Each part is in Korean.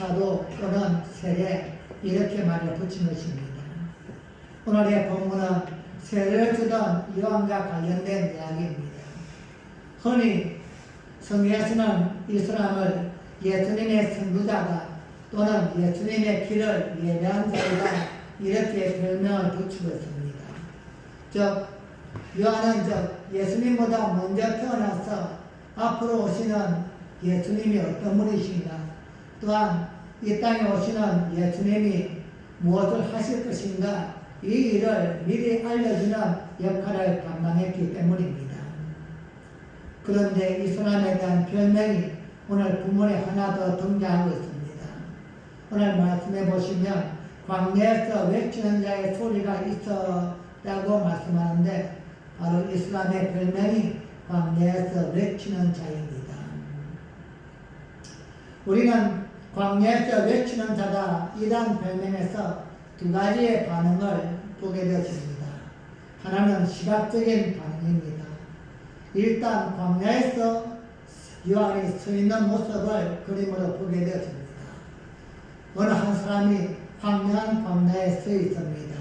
사도 또는 세례 이렇게 말을 붙인 것입니다. 오늘의 본문은 세례를 주던 요한과 관련된 이야기입니다. 흔히 성경에서는 이 사람을 예수님의 선구자다 또는 예수님의 길을 예배한 자이다 이렇게 별명을 붙이고 있습니다. 즉 요한은 예수님보다 먼저 태어나서 앞으로 오시는 예수님이 어떤 분이신가, 또한 이 땅에 오시는 예수님이 무엇을 하실 것인가 이 일을 미리 알려주는 역할을 감당했기 때문입니다. 그런데 이 사람에 대한 별명이 오늘 본문에 하나 더 등장하고 있습니다. 오늘 말씀해 보시면 광야에서 외치는 자의 소리가 있었다고 말씀하는데 바로 이 사람의 별명이 광야에서 외치는 자입니다. 우리는 광야에서 외치는 자다 이란 별명에서 두 가지의 반응을 보게 되었습니다. 하나는 시각적인 반응입니다. 일단 광야에서 요한이 서 있는 모습을 그림으로 보게 되었습니다. 어느 한 사람이 황량한 광야에 서 있습니다.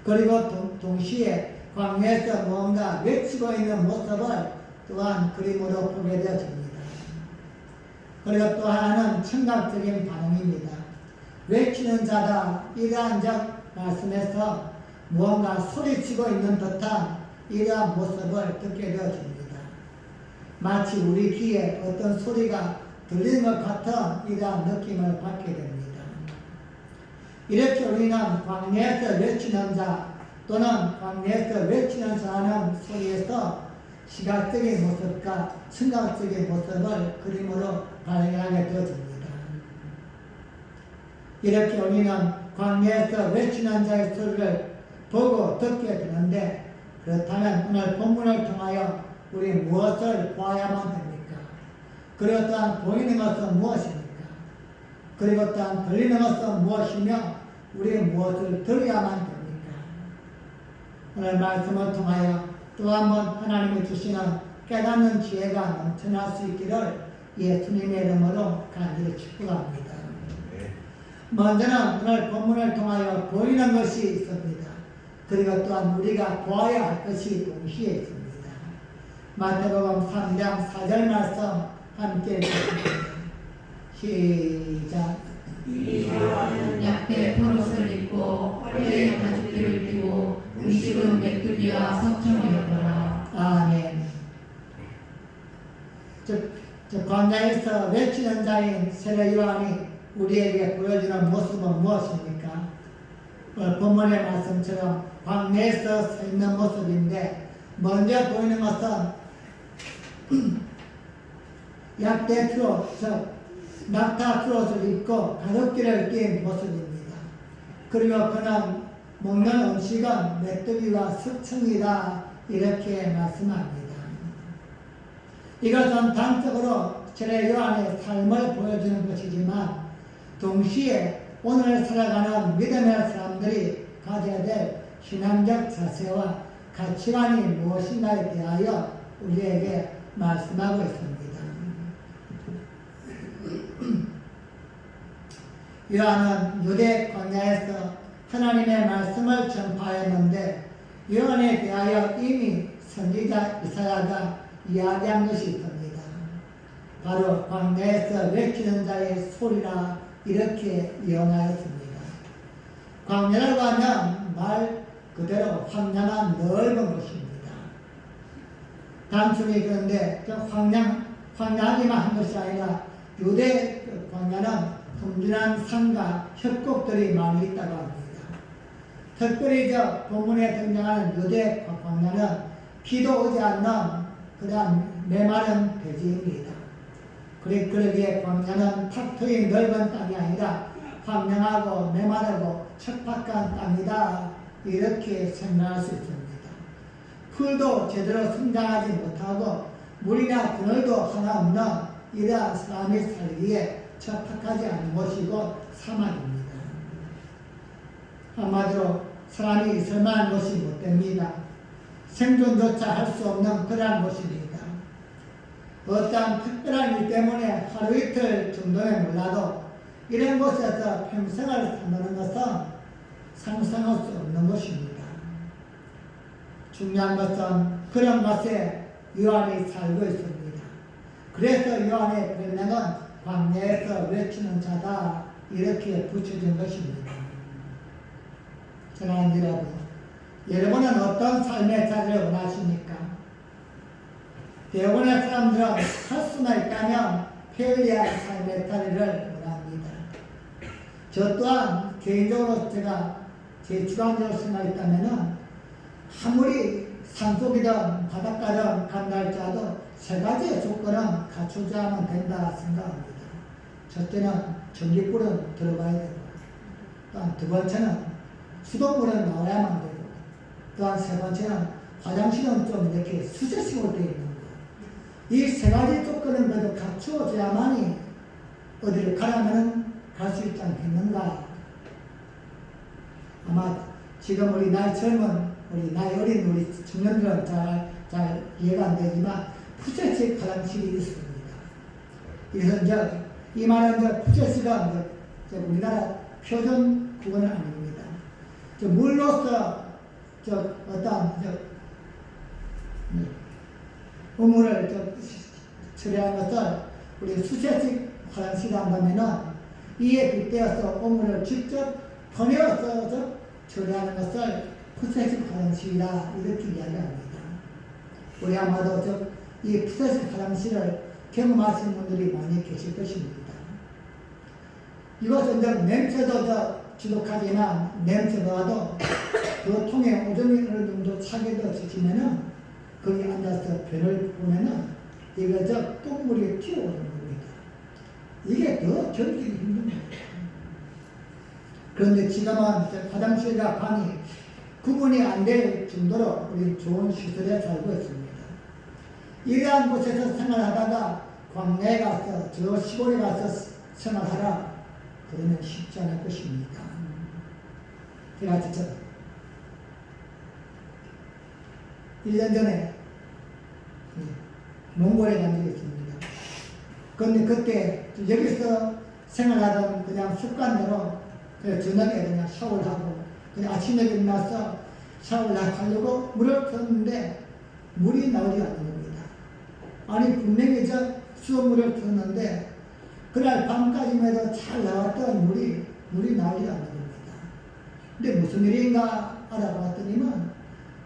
그리고 동시에 광야에서 뭔가 외치고 있는 모습을 또한 그림으로 보게 되었습니다. 그리고 또 하나는 청각적인 반응입니다. 외치는 자다 이러한 말씀에서 무언가 소리치고 있는 듯한 이러한 모습을 듣게 되었습니다. 마치 우리 귀에 어떤 소리가 들리는 것 같은 이러한 느낌을 받게 됩니다. 이렇게 우리는 광야에서 외치는 자 또는 광야에서 외치는 자라는 소리에서 시각적인 모습과 청각적인 모습을 그림으로 발견하게 되었습니다. 이렇게 우리는 광야에서 외치는 자의 소리를 보고 듣게 되는데 그렇다면 오늘 본문을 통하여 우리 무엇을 보아야만 됩니까? 그리고 또한 보이는 것은 무엇입니까? 그리고 또한 들리는 것은 무엇이며 우리 무엇을 들어야만 됩니까? 오늘 말씀을 통하여 또 한번 하나님이 주시는 깨닫는 지혜가 넘쳐날 수 있기를 예수님의 이름으로 간절히 축복합니다. 먼저는 오늘 본문을 통하여 보이는 것이 있습니다. 그리고 또한 우리가 보아야 할 것이 동시에 있습니다. 마태복음 3장 4절 말씀 함께 읽겠습니다. 시작. 이 요한은 약대 포롯을 입고 허리에 가죽띠를 띠고 음식은 메뚜기와 석청이었더라. 아멘. 광야에서 외치는 자인 세례 요한이 우리에게 보여주는 모습은 무엇입니까? 본문의 말씀처럼 광야에서 서 있는 모습인데 먼저 보이는 것은 약대 트롯, 즉 낙타 트롯을 입고 가죽띠를 띈 모습입니다. 그리고 그는 먹는 음식은 메뚜기와 석청이다 이렇게 말씀합니다. 이것은 단적으로 세례 요한의 삶을 보여주는 것이지만 동시에 오늘 살아가는 믿음의 사람들이 가져야 될 신앙적 자세와 가치관이 무엇인가에 대하여 우리에게 말씀하고 있습니다. 요한은 유대 광야에서 하나님의 말씀을 전파했는데 요한에 대하여 이미 선지자 이사야가 이야기한 것이 있습니다. 바로 광야에서 외치는 자의 소리라 이렇게 예언하였습니다. 광야라고 하면 말 그대로 황량한 넓은 곳입니다. 단순히 그런데 황량하기만 한 것이 아니라 유대 광야는 험준한 산과 협곡들이 많이 있다고 합니다. 특별히 본문에 등장하는 유대 광야는 비도 오지 않는 그런 메마른 대지입니다. 그러기에 광야는 탁 트인 넓은 땅이 아니라 황량하고 메마르고 척박한 땅이다 이렇게 생각할 수 있습니다. 풀도 제대로 성장하지 못하고 물이나 그늘도 하나 없는 이러한 사람이 살기에 척박하지 않은 곳이고 사막입니다. 한마디로 사람이 있을 만한 곳이 못 됩니다. 생존조차 할 수 없는 그러한 곳입니다. 어떠한 특별한 일 때문에 하루 이틀 정도에 몰라도 이런 곳에서 평생을 산다는 것은 상상할 수 없는 것입니다. 중요한 것은 그런 것에 요한이 살고 있습니다. 그래서 요한의 별명은 광야에서 외치는 자다 이렇게 붙여진 것입니다. 사랑하는 여러분, 여러분은 어떤 삶의 자리를 원하십니까? 대부분의 사람들은 할 수만 있다면 편리한 삶의 자리를 원합니다. 저 또한 개인적으로 제가 제 주관적으로 생각했다면 아무리 산속이든 바닷가든 간다 할지라도 세 가지의 조건은 갖추자면 된다 생각합니다. 첫째는 전기불은 들어가야 되고, 또한 두 번째는 수돗물은 나와야만 되고, 또한 세 번째는 화장실은 좀 이렇게 수제식으로 되어 있는 것. 이 세 가지 조건은 그래도 갖추어져야만이 어디를 가려면 갈 수 있지 않겠는가. 아마 지금 우리 나이 젊은, 우리 나이 어린 우리 청년들은 잘 이해가 안 되지만 푸세식 화장실이 있습니다. 그래서 이제 이 말은 이제 푸세식은 이제 우리나라 표준 구호는 아닙니다. 물로서 어떤 우물을 처리한 것을 우리 수세식 화장실이라 한다면은 이에 빗대어서 우물을 직접 퍼내어서 처리하는 것을 푸세식 화장실이라 이렇게 이야기합니다. 우리 아마도 이 푸세식 화장실을 경험하시는 분들이 많이 계실 것입니다. 이것은 냄새도 지독하지만 냄새보다도 그 통에 오줌이 어느 정도 차게 되어지면은 거기 앉아서 변을 보면은 이거 똥물이 튀어오는 겁니다. 이게 더 견디기 힘듭니다. 그런데 지금은 화장실과 방이 구분이 안 될 정도로 우리 좋은 시설에 살고 있습니다. 이러한 곳에서 생활하다가 광야에 가서 저 시골에 가서 생활하라 그러면 쉽지 않을 것입니다. 제가 진짜 1년 전에 몽골에 간 적이 있습니다. 그런데 그때 여기서 생활하던 그냥 습관대로 저녁에 그냥 샤워를 하고 그냥 아침에 일어나서 샤워를 하려고 물을 켰는데 물이 나오지 않는 겁니다. 아니 분명히 수돗물을 켰는데 그날 밤까지만 해도 잘 나왔던 물이 나오지 않는 겁니다. 근데 무슨 일인가 알아봤더니만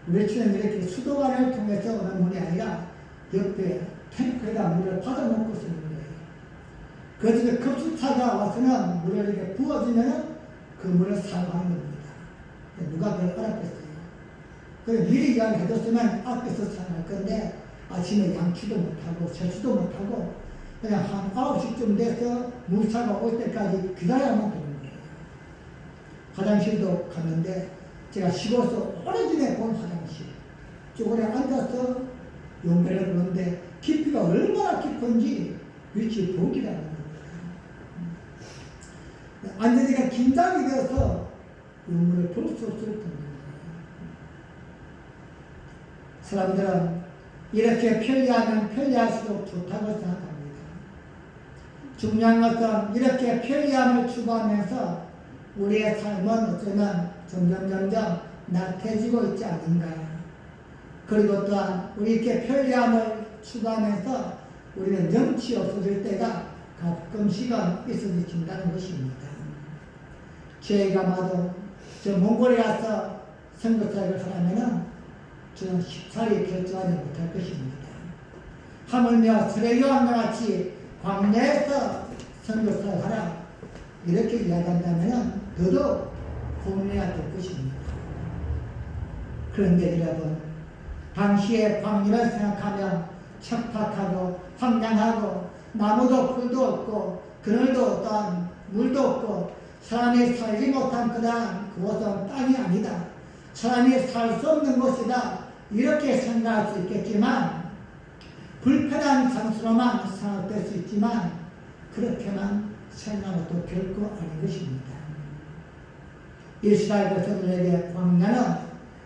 외치는 이렇게 수도관을 통해서 오는 물이 아니라 옆에 탱크에다 물을 받아놓고 쓰는 거예요. 그래서 급수차가 와서는 물을 이렇게 부어주면 그 물을 사용하는 겁니다. 누가 그걸 알았겠어요. 그래서 미리 이야기해줬으면 앞에서 사용할 건데 아침에 양치도 못하고 세수도 못하고 그냥 한 9시쯤 돼서 물차가 올 때까지 기다려야만 되는 거예요. 화장실도 갔는데 제가 시골에서 오래전에 본 화장실 쪼그려 앉아서 용배를 부는데 깊이가 얼마나 깊은지 위치 보기도 하는 겁니다. 완전히 긴장이 되어서 용물을 볼 수 없을 정도입니다. 사람들은 이렇게 편리하면 편리할수록 좋다고 생각합니다. 중요한 것은 이렇게 편리함을 추구하면서 우리의 삶은 어쩌면 점점 나태해지고 있지 않는가. 그리고 또한 우리 이렇게 편리함을 추구하면서 우리는 정치 없어질 때가 가끔씩은 있어진다는 것입니다. 저희가 아마도 저 몽골에 가서 선교사역을 하려면은 저는 쉽사리 결정하지 못할 것입니다. 하물며 스레요한과 같이 광야에서 선교사를 하라 이렇게 이야기한다면 더더욱 고민해야 될 것입니다. 그런데 여러분 당시의 광야를 생각하면 척박하고 황량하고 나무도 풀도 없고 그늘도 없던 물도 없고 사람이 살지 못한 그곳은 땅이 아니다. 사람이 살 수 없는 곳이다. 이렇게 생각할 수 있겠지만 불편한 장소로만 생각될 수 있지만 그렇게만 생각해도 결코 아닌 것입니다. 이스라엘 백성들에게 광야는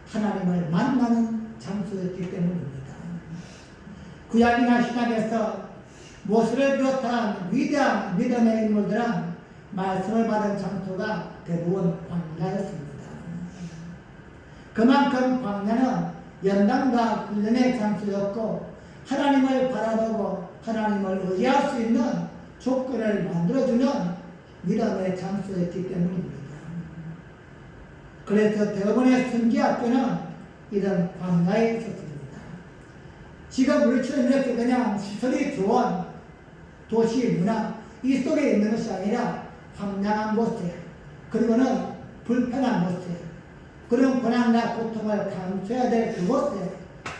하나님을 만나는 장소였기 때문입니다. 구약이나 신약에서 모세를 비롯한 위대한 믿음의 인물들은 말씀을 받은 장소가 대부분 광야였습니다. 그만큼 광야는 연단과 훈련의 장소였고 하나님을 바라보고 하나님을 의지할 수 있는 조건을 만들어주는 믿음의 장소였기 때문입니다. 그래서 대부분의 선지학교는 이런 광야에 있었습니다. 지금 우리처럼 이렇게 그냥 시설이 좋은 도시 문화 이 속에 있는 것이 아니라 황량한 곳에 그리고는 불편한 곳에 그런 고난과 고통을 감수해야 될 그곳에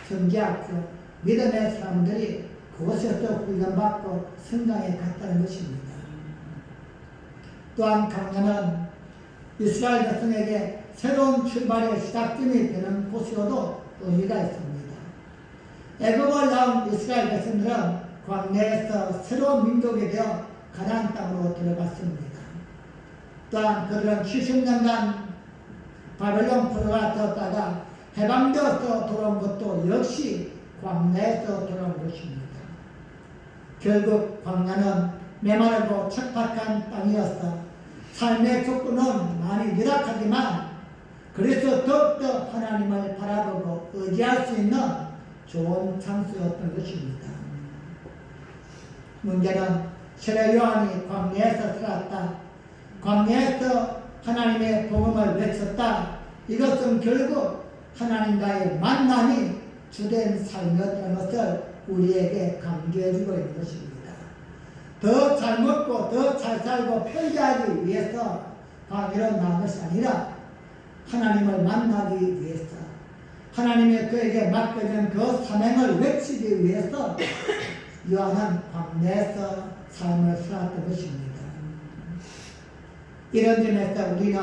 선지학교 믿음의 사람들이 그곳에서 훈련받고 성장해 갔다는 것입니다. 또한 광야는 이스라엘 백성에게 새로운 출발의 시작점이 되는 곳으로도 의미가 있습니다. 애굽을 나온 이스라엘 백성들은 광야에서 새로운 민족이 되어 가나안 땅으로 들어갔습니다. 또한 그들은 70년간 바벨론 포로가 되었다가 해방되어서 돌아온 것도 역시 광야에서 돌아온 것입니다. 결국 광야는 메마르고 척박한 땅이어서 삶의 조건은 많이 열악하지만 그래서 더욱더 하나님을 바라보고 의지할 수 있는 좋은 장소였던 것입니다. 문제는 세례 요한이 광야에서 살았다. 광야에서 하나님의 복음을 외쳤다. 이것은 결국 하나님과의 만남이 주된 삶이었다는 것을 우리에게 강조해주고 있는 것입니다. 더 잘 먹고 더 잘 살고 편리하기 위해서 광야로 나온 것이 아니라 하나님을 만나기 위해서 하나님의 그에게 맡겨진 그 사명을 외치기 위해서 요한은 광야에서 삶을 살았던 것입니다. 이런 점에서 우리는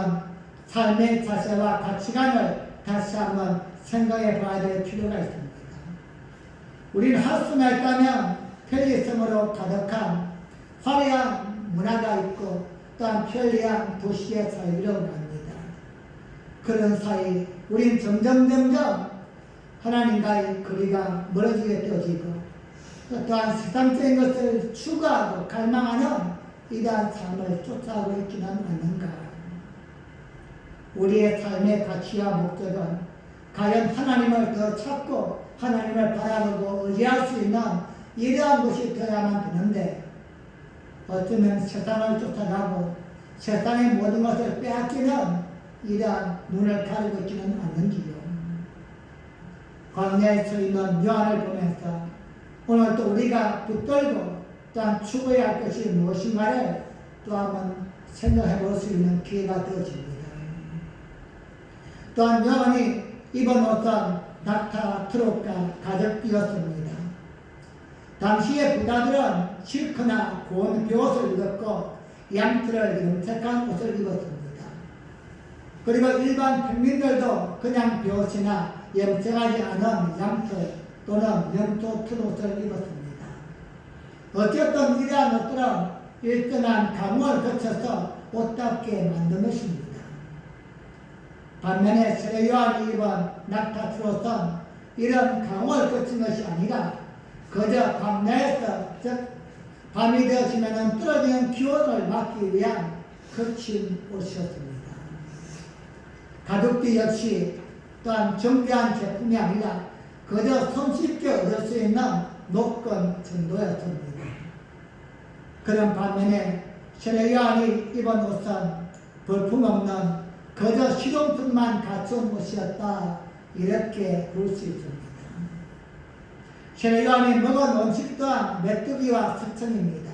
삶의 자세와 가치관을 다시 한번 생각해 봐야 될 필요가 있습니다. 우리는 할 수만 있다면 편리성으로 가득한 화려한 문화가 있고 또한 편리한 도시에 살기로 합니다. 그런 사이 우린 점점 하나님과의 거리가 멀어지게 되어지고 또한 세상적인 것을 추구하고 갈망하는 이러한 삶을 쫓아오고 있지는 않는가. 우리의 삶의 가치와 목적은 과연 하나님을 더 찾고 하나님을 바라보고 의지할 수 있는 이러한 것이 되어야만 되는데 어쩌면 세상을 쫓아가고 세상의 모든 것을 빼앗기는 이러한 눈을 가리고 있지는 않는지요. 광야에 서 있는 요한을 보면서 오늘 또 우리가 붙들고 또한 추구해야 할 것이 무엇인가를 또 한번 생각해 볼 수 있는 기회가 되어집니다. 또한 요한이 입은 옷은 낙타, 트롯과 가죽띠였습니다. 당시의 부자들은 실크나 고운 벼옷을 입었고 양털을 염색한 옷을 입었습니다. 그리고 일반 평민들도 그냥 벼옷이나 염색하지 않은 양털 또는 염소 트롯을 입었습니다. 어쨌든 이러한 옷들은 일정한 가공을 거쳐서 옷답게 만든 것입니다. 반면에 세례 요한이 입은 낙타 트롯은 이런 가공을 거친 것이 아니라 그저 광야에서 즉 밤이 되어지면 떨어지는 기온을 막기 위한 거친 옷이었습니다. 가죽띠 역시 또한 정교한 제품이 아니라 그저 손쉽게 얻을 수 있는 노건 정도였습니다. 그런 반면에 세례 요한이 입은 옷은 볼품없는 그저 실용품만 갖춘 옷이었다 이렇게 볼 수 있습니다. 세례 요한이 먹은 음식 또한 메뚜기와 석청입니다.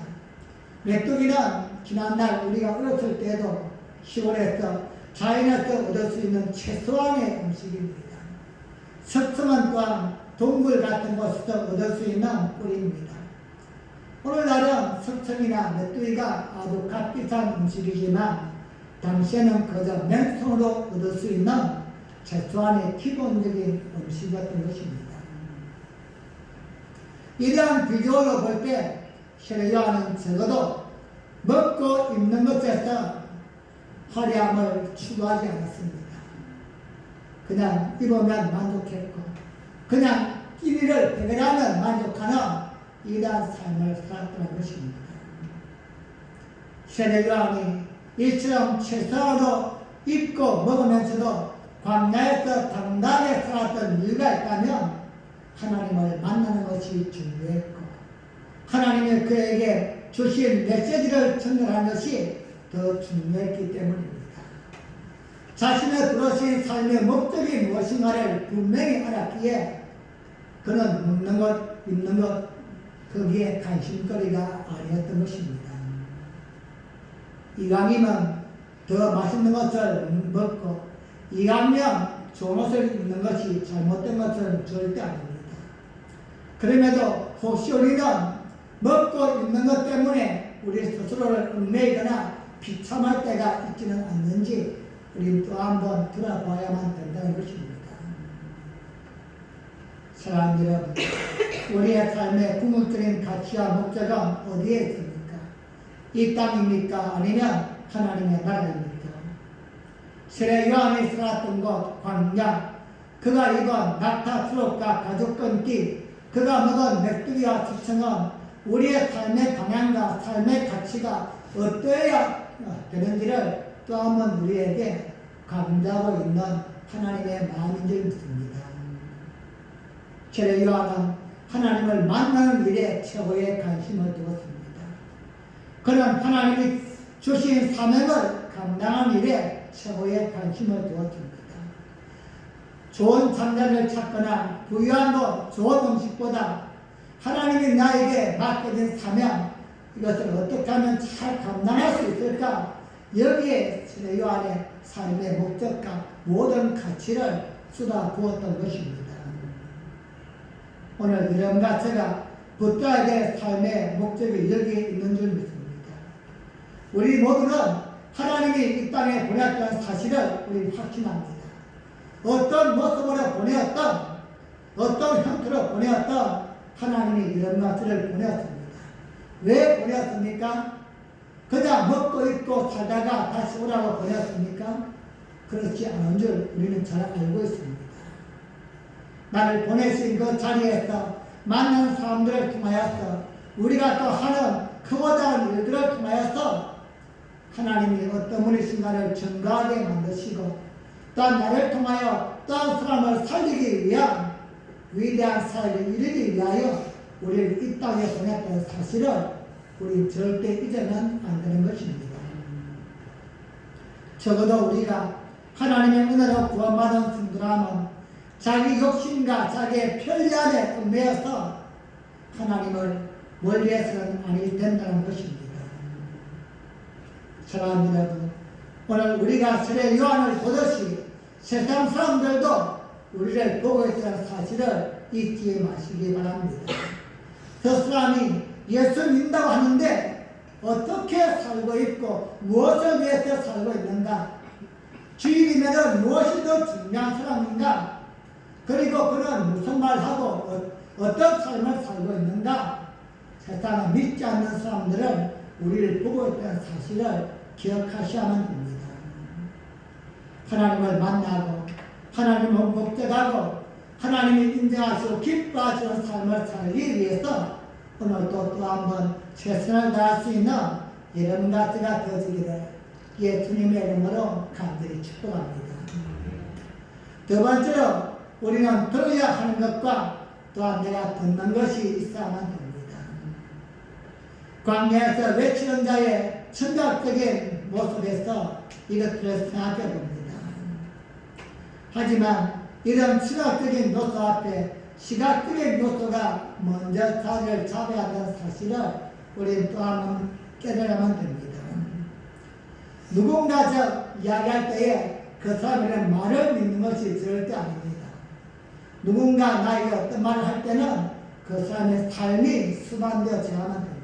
메뚜기는 지난날 우리가 어렸을 때도 시골에서 자연에서 얻을 수 있는 최소한의 음식입니다. 석청은 또한 동굴 같은 곳에서 얻을 수 있는 꿀입니다. 오늘날은 석청이나 메뚜기가 아주 값비싼 음식이지만 당시에는 그저 맨손으로 얻을 수 있는 최소한의 기본적인 음식이었던 것입니다. 이러한 비주얼로 볼 때 세례 요한은 적어도 먹고 입는 것에서 화려함을 추구하지 않았습니다. 그냥 입으면 만족했고 그냥 끼니를 배달하면 만족하는 이러한 삶을 살았다는 것입니다. 세례 요한이 이처럼 최소한으로 입고 먹으면서도 광야에서 당당하게 살았던 이유가 있다면 하나님을 만나는 것이 중요했고 하나님이 그에게 주신 메시지를 전달하는 것이 더 중요했기 때문입니다. 자신의 부르신 삶의 목적이 무엇인가를 분명히 알았기에 그는 먹는 것, 입는 것 거기에 관심거리가 아니었던 것입니다. 이강이면 더 맛있는 것을 먹고 이강이면 좋은 옷을 입는 것이 잘못된 것은 절대 아닙니다. 그럼에도 혹시 우리는 먹고 입는 것 때문에 우리 스스로를 얽매이거나 비참할 때가 있지는 않는지 우리 또 한번 돌아봐야만 된다는 것입니다. 사랑하는 여러분, 우리의 삶의 궁극적인 가치와 목적은 어디에 있습니까? 이 땅입니까? 아니면 하나님의 나라입니까? 세례 요한이 살았던 곳 광야, 그가 입은 낙타 트럭과 가죽 끈띠, 그가 먹은 메뚜기와 수청은 우리의 삶의 방향과 삶의 가치가 어떠해야 되는지를 또 한번 우리에게 강조하고 있는 하나님의 마음인 줄 믿습니다. 세례 요한은 하나님을 만나는 일에 최고의 관심을 두었습니다. 그는 하나님이 주신 사명을 감당하는 일에 최고의 관심을 두었습니다. 좋은 잠자리를 찾거나 부유한 것, 좋은 음식보다 하나님이 나에게 맡겨진 사명, 이것을 어떻게 하면 잘 감당할 수 있을까? 여기에 세례 요한의 삶의 목적과 모든 가치를 쏟아부었던 것입니다. 오늘 이런 가치가 붙어야 될 삶의 목적이 여기에 있는 줄 믿습니다. 우리 모두는 하나님이 이 땅에 보냈던 사실을 우리 확신합니다. 어떤 모습으로 보내었던 어떤 형태로 보내었던 하나님이 이런 가치를 보내었습니다. 왜 보내었습니까? 그냥 먹고 입고 살다가 다시 오라고 보내었습니까? 그렇지 않은 줄 우리는 잘 알고 있습니다. 나를 보내신 그 자리에서 만난 사람들을 통하여서 우리가 또 하는 크고 작은 일들을 통하여서 하나님이 어떤 분이신가를 증거하게 만드시고 또한 나를 통하여 또한 사람을 살리기 위한 위대한 사역을 이루기 위하여 우리를 이 땅에 보냈던 사실을 우리 절대 잊어는 안 되는 것입니다. 적어도 우리가 하나님의 은혜로 구원받은 성도라면 자기 욕심과 자기의 편리함에 얽매여서 하나님을 멀리해서는 아니 된다는 것입니다. 사랑하는 여러분, 오늘 우리가 세례 요한을 보듯이 세상 사람들도 우리를 보고 있다는 사실을 잊지 마시기 바랍니다. 그 사람이 예수 믿는다고 하는데 어떻게 살고 있고 무엇을 위해서 살고 있는가? 주일이면 무엇이 더 중요한 사람인가? 그리고 그는 무슨 말하고 어떤 삶을 살고 있는가? 세상을 믿지 않는 사람들은 우리를 보고 있다는 사실을 기억하셔야만 됩니다. 하나님을 만나고 하나님을 목적하고 하나님이 인정하시고 기뻐하시는 삶을 살기 위해서 오늘도 또 한번 최선을 다할 수 있는 이런 가치가 되어지기를 예수님의 이름으로 간절히 축복합니다. 두 번째로 우리는 들어야 하는 것과 또한 내가 듣는 것이 있어야만 됩니다. 광야에서 외치는 자의 청각적인 모습에서 이것들을 생각해 봅니다. 하지만 이런 시각적인 요소 앞에 시각적인 요소가 먼저 자리를 잡아야 한다는 사실을 우리는 또 한번 깨달아야만 됩니다. 누군가 이야기할 때에 그 사람이란 말을 믿는 것이 절대 아닙니다. 누군가 나에게 어떤 말을 할 때는 그 사람의 삶이 수반되어져야만 됩니다.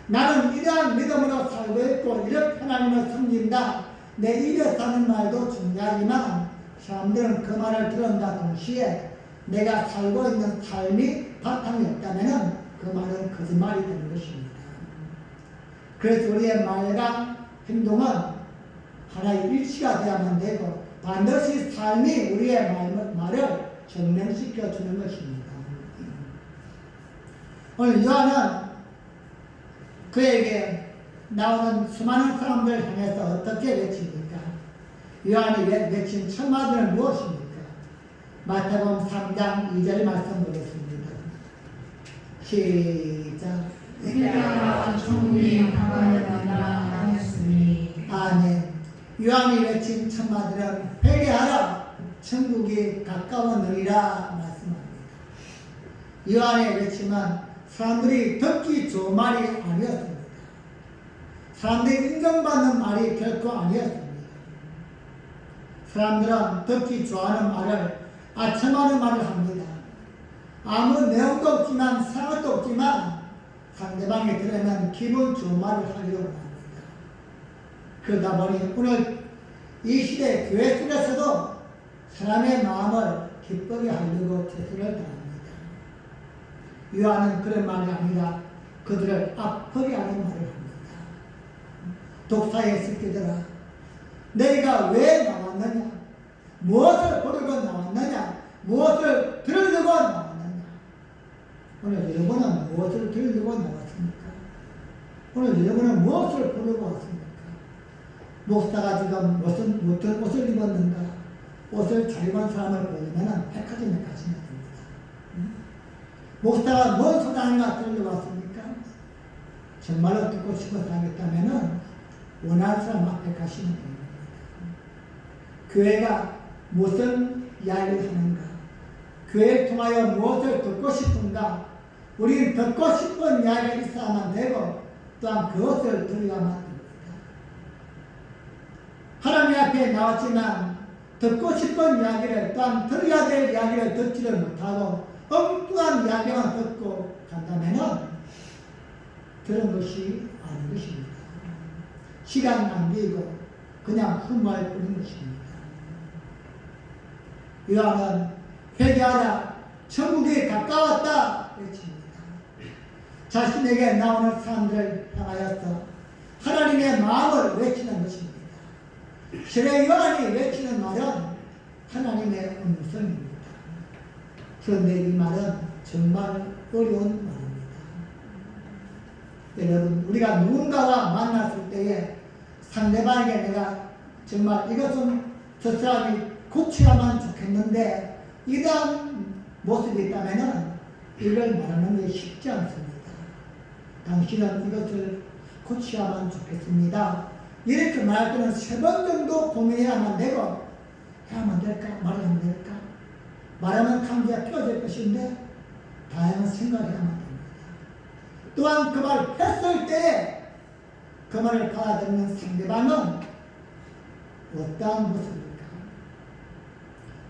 나는 이러한 믿음으로 살고 있고 이렇게 하나님을 섬긴다. 내 입에 사는 말도 중요하지만 사람들은 그 말을 들은다 동시에 내가 살고 있는 삶이 바탕이 없다면 그 말은 거짓말이 되는 것입니다. 그래서 우리의 말과 행동은 하나의 일치가 되어야만 되고 반드시 삶이 우리의 말을 증명시켜 주는 것입니다. 오늘 요한은 그에게 나오는 수많은 사람들 향해서 어떻게 외칩니까? 요한이 외친 첫 마디는 무엇입니까? 마태복음 3장 2절 말씀 보겠습니다. 시작. 회개하라 천국이 가까이었느니라 하였으니. 아멘. 요한이 외친 첫 마디는 회개하라 천국이 가까웠느니라 말씀합니다. 요한의 외침은 사람들이 듣기 좋은 말이 아니었습니다. 사람들이 인정받는 말이 결코 아니었습니다. 사람들은 듣기 좋아하는 말을 아첨하는 말을 합니다. 아무 내용도 없지만 상관도 없지만 상대방이 들으면 기분 좋은 말을 하려고 합니다. 그러다 보니 오늘 이 시대 교회 속에서도 사람의 마음을 기쁘게 하려고 최선을 다합니다. 요한은 그런 말이 아니라 그들을 아프게 하는 말을 합니다. 독사의 새끼들아, 너희가 왜 나왔느냐? 무엇을 보려고 나왔느냐? 무엇을 들으려고 나왔느냐? 오늘 여러분은 무엇을 들으려고 나왔습니까? 오늘 여러분은 무엇을 보려고 왔습니까? 목사가 지금 무슨 옷을 입었는가? 옷을 잘 입은 사람을 보려면 백화점에 가시면 됩니다. 목사가 뭔 소리하는가 들으려고 왔습니까? 정말로 듣고 싶어서 하겠다면 원하는 사람 앞에 가시면 됩니다. 교회가 무슨 이야기를 하는가? 교회를 통하여 무엇을 듣고 싶은가? 우리는 듣고 싶은 이야기가 있어야만 되고 또한 그것을 들어야만 됩니다. 하나님 앞에 나왔지만 듣고 싶은 이야기를 또한 들어야 될 이야기를 듣지를 못하고 엉뚱한 이야기만 듣고 간다면 그런 것이 아닌 것입니다. 시간 낭비이고 그냥 흠말 뿌린 것입니다. 요한은 회개하라 천국이 가까웠다 외칩니다. 자신에게 나오는 사람들을 향하여서 하나님의 마음을 외치는 것입니다. 실제 요한이 외치는 말은 하나님의 음성입니다. 그런데 이 말은 정말 어려운 말입니다. 여러분, 우리가 누군가와 만났을 때에 상대방에게 내가 정말 이것은 저 사람이 고쳐야만 좋겠는데 이러한 모습이 있다면 이걸 말하는 게 쉽지 않습니다. 당신은 이것을 고쳐야만 좋겠습니다. 이렇게 말할 때는 3번 정도 고민해야만 되고 해야만 될까 말하면 될까 말하면 관계가 펴질 것인데 다양한 생각을 해야만 됩니다. 또한 그 말을 했을 때에 그 말을 받아들이는 상대방은 어떠한 모습입니까?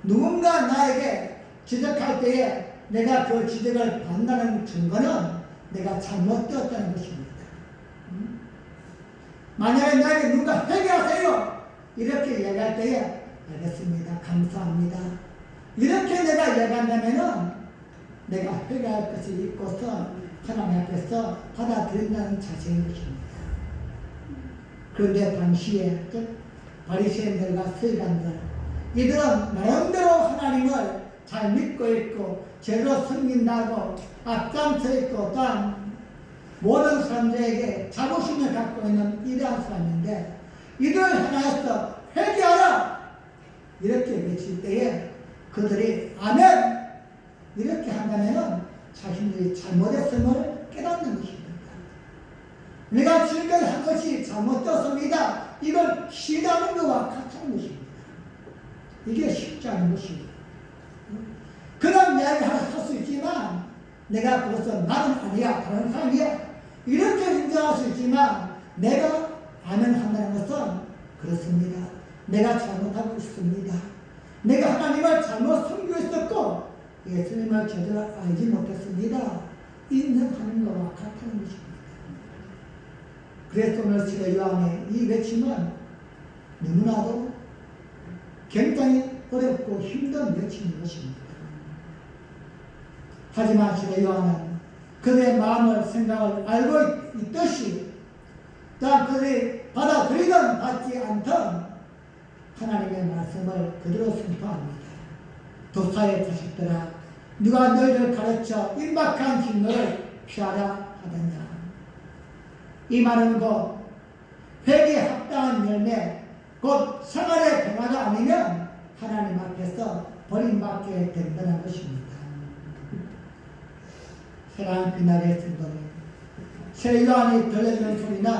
누군가 나에게 지적할 때에 내가 그 지적을 받는다는 증거는 내가 잘못되었다는 것입니다. 만약에 나에게 누가 회개하세요 이렇게 얘기할 때에 알겠습니다. 감사합니다. 이렇게 내가 얘기한다면은 내가 회개할 것이 있고서 하나님 앞에서 받아들인다는 자세인 것입니다. 그런데 당시에 바리새인들과 서기관들 이들은 나름대로 하나님을 잘 믿고 있고 제대로 섬긴다고 앞장서 있고 또한 모든 사람들에게 자부심을 갖고 있는 이러한 사람인데 이들을 향하여서 회개하라 이렇게 외칠 때에 그들이 아멘 이렇게 한다면 자신들이 잘못했음을 깨닫는 것입니다. 내가 지금까지 한 것이 잘못되었습니다. 이걸 시인하는 것과 같은 것입니다. 이게 쉽지 않은 것입니다. 그런 이야기 할 수 있지만 내가 그것은 나는 아니야 다른 사람이야 이렇게 인정할 수 있지만 내가 아멘 한다는 것은 그렇습니다. 내가 잘못하고 있습니다. 내가 하나님을 잘못 섬기고 있었고 예수님을 제대로 알지 못했습니다. 인정하는 것과 같은 것입니다. 그래서 오늘 시대 요한의 이 외침은 너무나도 굉장히 어렵고 힘든 외침인 것입니다. 하지만 시대 요한은 그들의 마음을 생각을 알고 있듯이 또한 그들이 받아들이든 받지 않든 하나님의 말씀을 그대로 선포합니다. 독사의 자식들아 누가 너희를 가르쳐 임박한 진노를 피하라 하더냐. 이 말은 곧 회개에 합당한 열매, 곧 생활의 변화가 아니면 하나님 앞에서 버림받게 된다는 것입니다. 사랑하는 그날의 성도들, 새 요한이 들려주는 소리는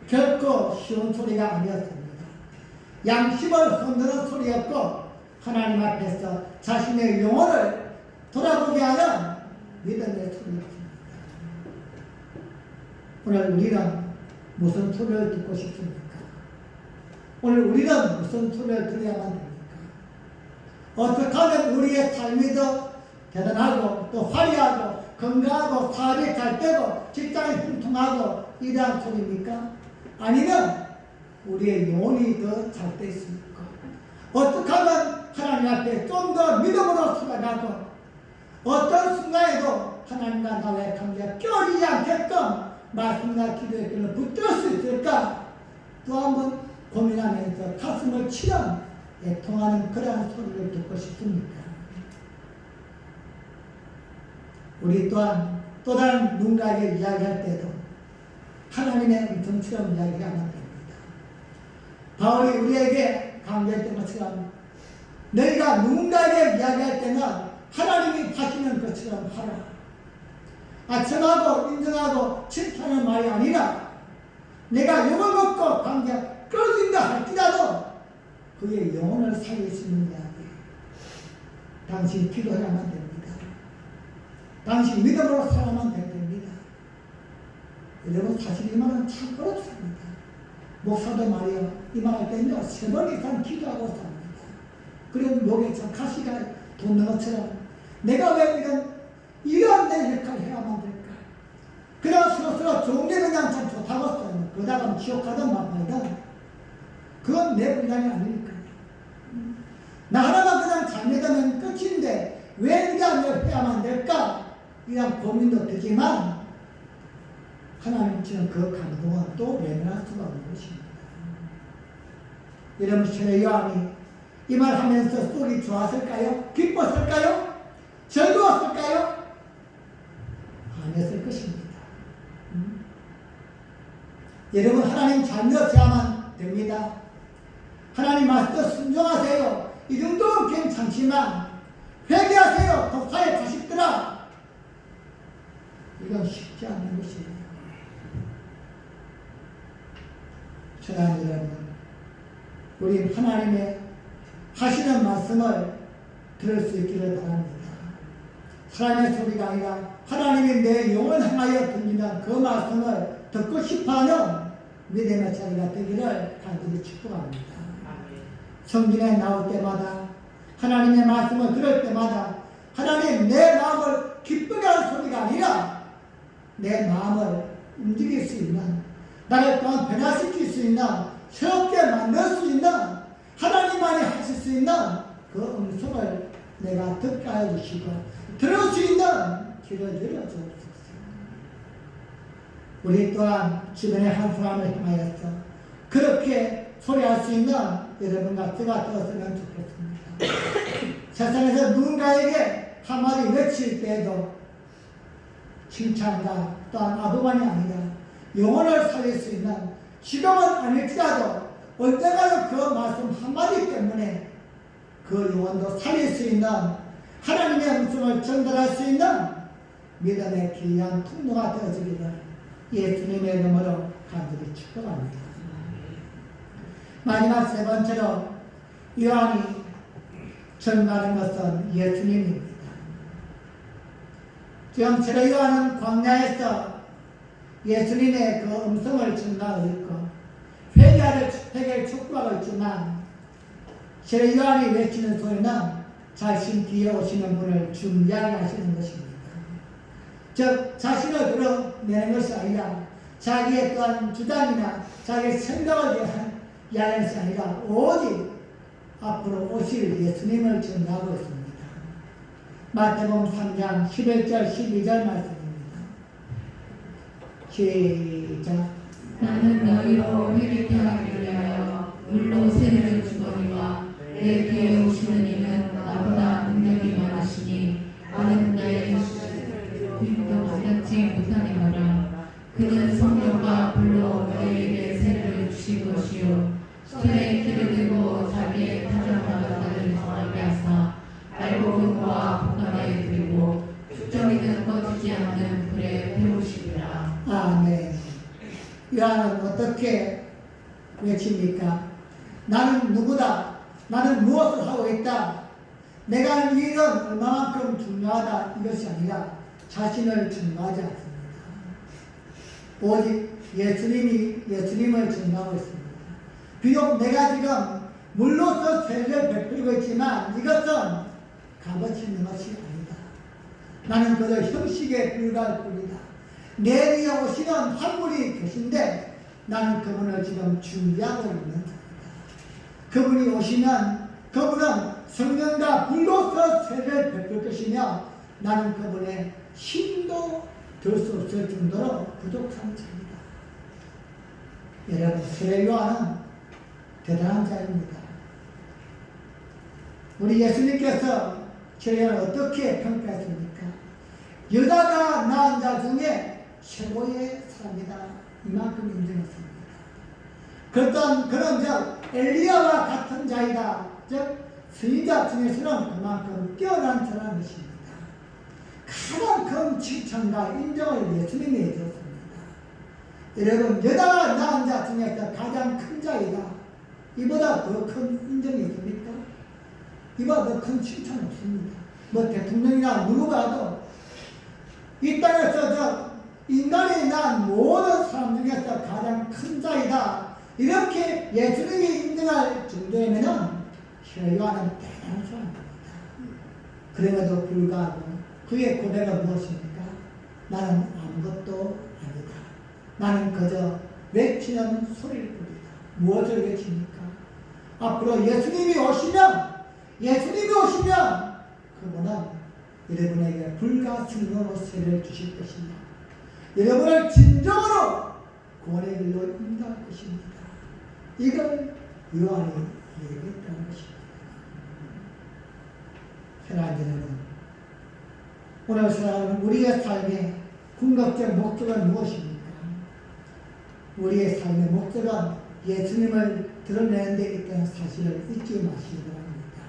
결코 쉬운 소리가 아니었습니다. 양심을 흔드는 소리였고 하나님 앞에서 자신의 영혼을 돌아보게 하는 믿음의 소리였습니다. 오늘 우리는 무슨 소리를 듣고 싶습니까? 오늘 우리는 무슨 소리를 들어야만 됩니까? 어떻게 하면 우리의 삶이 더 대단하고 또 화려하고 건강하고 사업이 잘 되고 직장이 흥통하고 이러한 소리입니까? 아니면 우리의 영혼이 더 잘 될 수 있고 어떻게 하면 하나님 앞에 좀 더 믿음으로 살아가고 어떤 순간에도 하나님과 나의 관계가 껴지지 않게끔 말씀과 기도의 길을 붙들 수 있을까? 또 한번 고민하면서 가슴을 치는 애통하는 그러한 소리를 듣고 싶습니다. 우리 또한 또 다른 누군가에게 이야기할 때도 하나님의 음성처럼 이야기하면 됩니다. 바울이 우리에게 강조했던 것처럼 너희가 누군가에게 이야기할 때는 하나님이 하시는 것처럼 하라. 정하고 인정하고 칭찬하는 말이 아니라 내가 욕을 먹고 관계가 끊어진다 할지라도 그의 영혼을 살릴 수 있는 이야기. 당신 기도해야만 됩니다. 당신 믿음으로 살아만 됩니다. 여러분 사실 이 말은 참 어렵습니다. 목사도 말이요 이 말 할 때는요 3번 이상 기도하고 삽니다. 그럼 목에 참 가시가 돋는 것처럼 내가 왜 이런 내 역할을 해야만 될까? 그냥 스스로 좋은 게 그냥 참 좋다고 써요. 그러다가 지옥 가든 말이든 그건 내 분량이 아니니까요. 나 하나만 그냥 잘 믿으면 끝인데 왜 이런 걸 해야만 될까? 이런 고민도 되지만 하나님처럼 그 감동은 또 외면할 수가 없는 것입니다. 여러분 새 요한이 이 말 하면서 속이 좋았을까요? 기뻤을까요? 즐거웠을까요? 아니었을 것입니다. 여러분 하나님 자녀셔야만 됩니다. 하나님 말씀 순종하세요. 이 정도는 괜찮지만 회개하세요. 독사의 자식들아. 이건 쉽지 않은 것이에요. 사랑하는 여러분, 우리 하나님의 하시는 말씀을 들을 수 있기를 바랍니다. 사람의 소리가 아니라 하나님이 내 영을 향하여 던지는 그 말씀을 듣고 싶어하는 믿음의 자리가 되기를 간절히 축복합니다. 성경에 나올 때마다 하나님의 말씀을 들을 때마다 하나님 내 마음을 기쁘게 하는 소리가 아니라 내 마음을 움직일 수 있는 나를 또한 변화시킬 수 있는 새롭게 만들 수 있는 하나님만이 하실 수 있는 그 음성을 내가 듣게 하여 주시고 들을 수 있는 길을 열어주옵소서. 우리 또한 주변의 한 사람을 향하여서 그렇게 소리할 수 있는 여러분과 제가 되었으면 좋겠습니다. 세상에서 누군가에게 한마디 외칠 때에도 칭찬과 또한 아부만이 아니라 영혼을 살릴 수 있는 지금은 아닐지라도 언젠가는 그 말씀 한마디 때문에 그 영혼도 살릴 수 있는 하나님의 음성을 전달할 수 있는 믿음의 귀한 통로가 되어지기를 예수님의 이름으로 간절히 축복합니다. 마지막 세 번째로 요한이 전가하는 것은 예수님입니다. 지금 세례 요한은 광야에서 예수님의 그 음성을 전가하고 있고 회개를 촉구하고 있지만 세례 요한이 외치는 소리는 자신 뒤에 오시는 분을 준비하게 하시는 것입니다. 즉 자신을 드러내는 것이 아니라 자기의 또한 주장이나 자기의 생각을 이야기하는 것이 아니라 오직 앞으로 오실 예수님을 전하고 있습니다. 마태복음 3장 11절 12절 말씀입니다. 시작. 나는 너희로 회개케 하기 위하여 물로 세례를 주거니와 내 뒤에 오시는 이는 나보다 능력이 많으시니 나는 그의 힘도 받지 못하니라. 그는 성령과 불로 너희에게 세례를 주시고 신앙은 어떻게 외칩니까? 나는 누구다. 나는 무엇을 하고 있다. 내가 하는 일은 얼마만큼 중요하다. 이것이 아니라 자신을 증거하지 않습니다. 오직 예수님을 증거하고 있습니다. 비록 내가 지금 물로서 세례를 베풀고 있지만 이것은 값어치 있는 것이 아니다. 나는 그저 형식에 불과할 뿐이다. 내 위에 오시는 한 분이 계신데 나는 그분을 지금 준비하고 있는 자입니다. 그분이 오시면 그분은 성령과 불로서 세례를 베풀 것이며 나는 그분의 힘도 들 수 없을 정도로 부족한 자입니다. 여러분, 세례 요한은 대단한 자입니다. 우리 예수님께서 세례 요한을 어떻게 평가했습니까? 여자가 낳은 자 중에 최고의 사람이다. 이만큼 인정했습니다. 그런 엘리야와 같은 자이다. 즉 선지자 중에서는 그만큼 뛰어난 자라는 것입니다. 가장 큰 칭찬과 인정을 예수님이 해주었습니다. 여러분, 여자가 낳은 자 중에서 가장 큰 자이다. 이보다 더 큰 인정이 있습니까? 이보다 더 큰 칭찬 없습니다. 뭐 대통령이나 누구가도 이 땅에서 인간이 낳은 모든 사람 중에서 가장 큰 자이다. 이렇게 예수님이 인정할 정도이면은 요한은 대단한 사람입니다. 그럼에도 불구하고 그의 고백은 무엇입니까? 나는 아무것도 아니다. 나는 그저 외치는 소리일 뿐이다. 무엇을 외칩니까? 앞으로 예수님이 오시면 그분은 여러분에게 불가승으로 세례를 주실 것입니다. 여러분을 진정으로 구원의 길로 인도할 것입니다. 이걸 요한이 얘기했다는 것입니다. 사랑하는 여러분, 오늘 사람은 우리의 삶의 궁극적 목적은 무엇입니까? 우리의 삶의 목적은 예수님을 드러내는 데 있다는 사실을 잊지 마시기 바랍니다.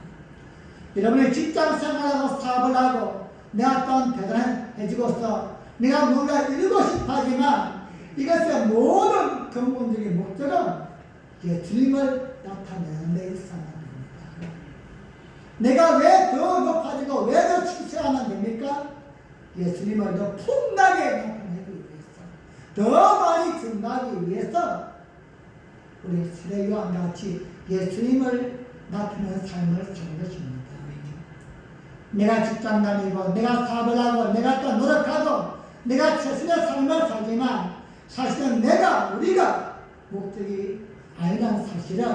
여러분의 직장 생활하고 사업을 하고 내가 또한 대단해지고서 내가 뭔가 이루고 싶어 하지만 이것의 모든 근본적인 목적은 예수님을 나타내는 데 있어야만 됩니다. 내가 왜 더 높아지고 왜 더 출세하면 됩니까? 예수님을 더 풍나게 나타내기 위해서, 더 많이 증가하기 위해서 우리 세례 요한과 같이 예수님을 나타내는 삶을 사는 것입니다. 내가 직장 다니고 내가 사업을 하고 내가 또 노력하고 내가 최선의 삶을 살지만 사실은 우리가 목적이 아니라는 사실을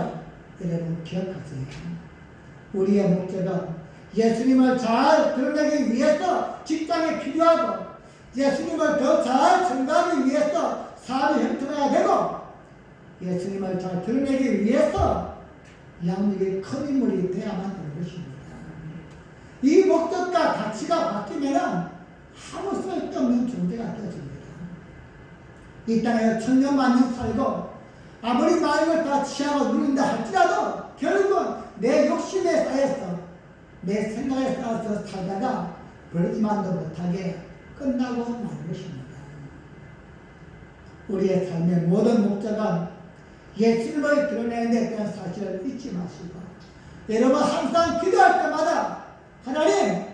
여러분 기억하세요. 우리의 목적은 예수님을 잘 드러내기 위해서 직장에 필요하고 예수님을 더 잘 전가하기 위해서 사업이 형통해야 되고 예수님을 잘 드러내기 위해서 양육의 큰 인물이 되어야만 되는 것입니다. 이 목적과 가치가 바뀌면 아무 쓸데없는 존재가 되어집니다. 이 땅에 천년만년 살고 아무리 많은 걸 다 취하고 누린다 할지라도 결국은 내 욕심에 쌓여서 내 생각에 쌓여서 살다가 버리지만도 못하게 끝나고 마는 것입니다. 우리의 삶의 모든 목적은 예수님을 드러내는 데 대한 사실을 잊지 마시고 여러분 항상 기도할 때마다 하나님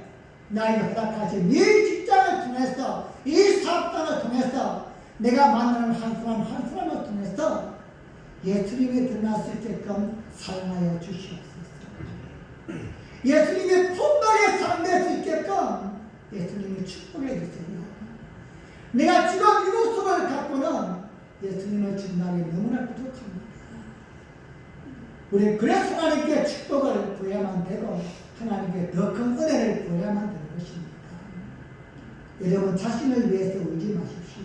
나에게 허락하신 이 직장을 통해서 이 사업장을 통해서 내가 만나는 한 사람 한 사람을 통해서 예수님이 드러날 수 있게끔 사용하여 주시옵소서. 예수님이 풍성하게 사용될 수 있게끔 예수님이 축복해 주세요. 내가 지금 이 모습을 갖고는 예수님을 증명하기 너무나 부족합니다. 우리 그래서 하나님께 축복을 구해야만 되고 하나님께 더 큰 은혜를 구해야만 되는 것입니다. 여러분 자신을 위해서 울지 마십시오.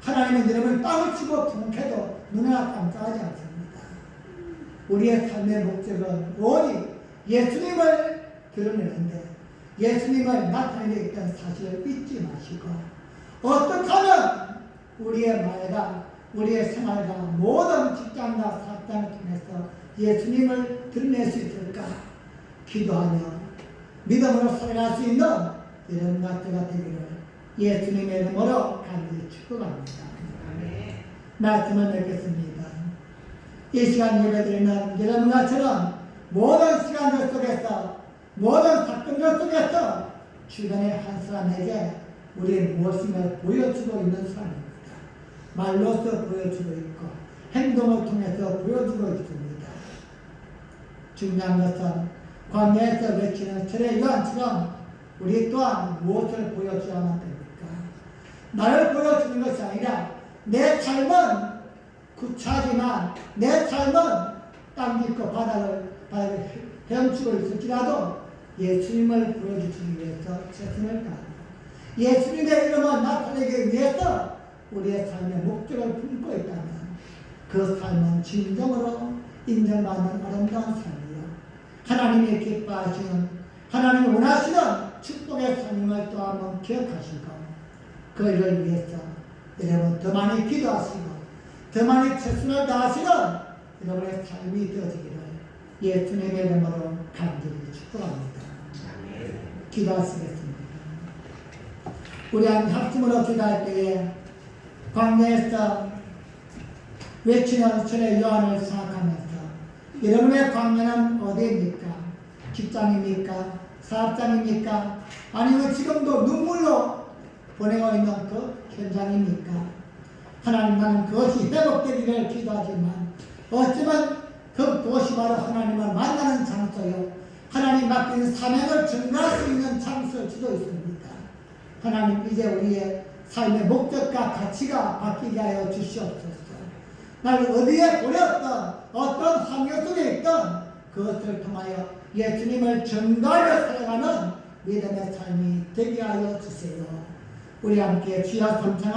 하나님은 여러분 땅을 치고 통쾌도 눈 하나 깜짝하지 않습니다. 우리의 삶의 목적은 오직 예수님을 드러내는데 예수님을 나타내게 있다는 사실을 잊지 마시고 어떻게 하면 우리의 말과 우리의 생활과 모든 직장과 사업장을 통해서 예수님을 드러낼 수 있을까 기도하며 믿음으로 살아갈 수 있는 여러분과 제가 되기를 예수님의 이름으로 간절히 축복합니다. 말씀을 맺겠습니다. 이 시간 예배드리는 여러분과처럼 모든 시간들 속에서 모든 사건들 속에서 주변의 한 사람에게 우리의 무엇인가 보여주고 있는 사람입니다. 말로서 보여주고 있고 행동을 통해서 보여주고 있습니다. 중요한 것은 광야에서 외치는 철의 요한처럼 우리 또한 무엇을 보여줘야만 됩니까? 나를 보여주는 것이 아니라 내 삶은 구차하지만 내 삶은 땅 깊고 바다를 헤엄치고 있을지라도 예수님을 보여주기 위해서 최선을 다합니다. 예수님의 이름을 나타내기 위해서 우리의 삶의 목적을 품고 있다면 그 삶은 진정으로 인정받는 아름다운 삶이요 하나님이 기뻐하시는 하나님이 원하시는 축복의 삶을 또 한번 기억하시고 그 일을 위해서 여러분 더 많이 기도하시고 더 많이 최선을 다하시는 여러분의 삶이 되어지기를 예수님의 이름으로 간절히 축복합니다. 기도하시겠습니다. 우리 한 합심으로 기도할 때에 광야에서 외치는 철의 요한을 생각하면서 여러분의 광야는 어디입니까? 직장입니까? 사업장입니까? 아니면 지금도 눈물로 보내고 있는 그 현장입니까? 하나님, 나는 그것이 회복되기를 기도하지만 어쩌면 그것이 바로 하나님을 만나는 장소요 하나님 맡긴 사명을 증거할 수 있는 장소일 수도 있습니다. 하나님, 이제 우리의 삶의 목적과 가치가 바뀌게 하여 주시옵소서. 나를 어디에 보냈던 어떤 환경 속에 있던 그것을 통하여 예수님을 증거하여 살아가는 믿음의 삶이 되게 하여 주세요. 우리 함께 주여 삼창